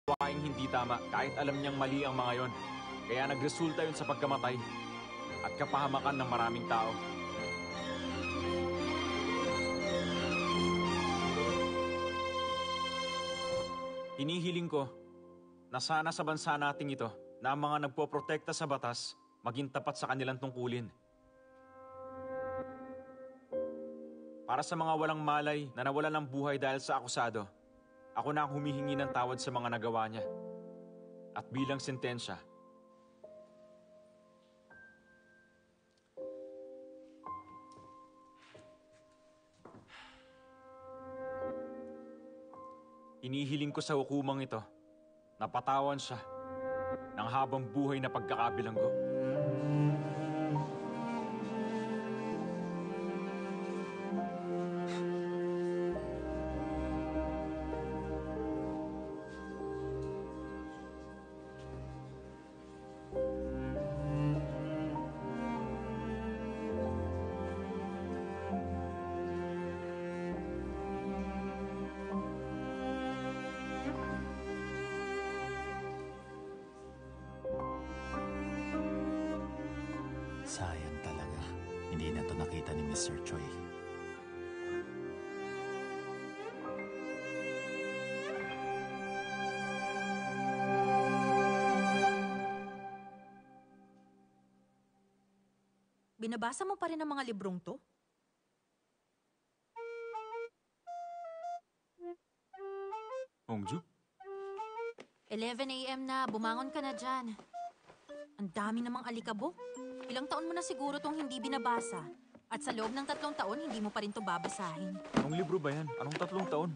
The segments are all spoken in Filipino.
gawaing hindi tama kahit alam niyang mali ang mga yon. Kaya nagresulta yun sa pagkamatay at kapahamakan ng maraming tao. Hinihiling ko na sana sa bansa nating ito na ang mga nagpoprotekta sa batas maging tapat sa kanilang tungkulin. Para sa mga walang malay na nawalan ng buhay dahil sa akusado, ako na ang humihingi ng tawad sa mga nagawa niya. At bilang sentensya, inihiling ko sa hukumang ito na patawan siya ng habang buhay na pagkakabilanggo. Sayang talaga. Hindi na to nakita ni Mr. Choi. Binabasa mo pa rin ang mga librong to? Hongju? 11 a.m. na, bumangon ka na dyan. Ang dami namang alikabok. Ilang taon mo na siguro tong hindi binabasa. At sa loob ng 3 taon, hindi mo pa rin to babasahin. Anong libro ba yan? Anong 3 taon?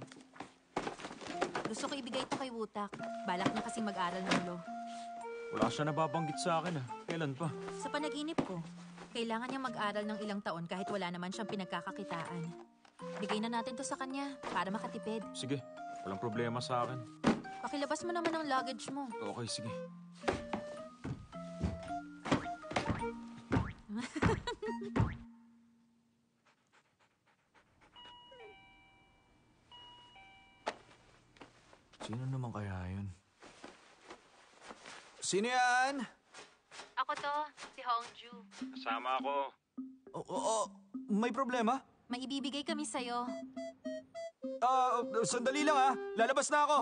Gusto ko ibigay ito kay Wutak. Balak na kasi mag-aral ng law. Wala siya nababanggit sa akin. Kailan pa? Sa panaginip ko, kailangan niya mag-aral ng ilang taon kahit wala naman siyang pinagkakakitaan. Bigay na natin to sa kanya para makatipid. Sige, walang problema sa akin. Pakilabas mo naman ang luggage mo. Okay, sige. Sino naman kaya yun? Sino yan? Ako to, si Hongju. Kasama ako. Oo, may problema? May ibibigay kami sa'yo. Sandali lang lalabas na ako.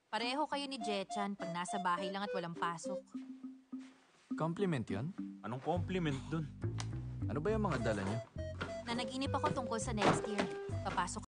Pareho kayo ni Jechan pag nasa bahay lang at walang pasok. Compliment yon? Anong compliment dun? Ano ba yung mga dala niyo? Nanaginip ako tungkol sa next year. Papasok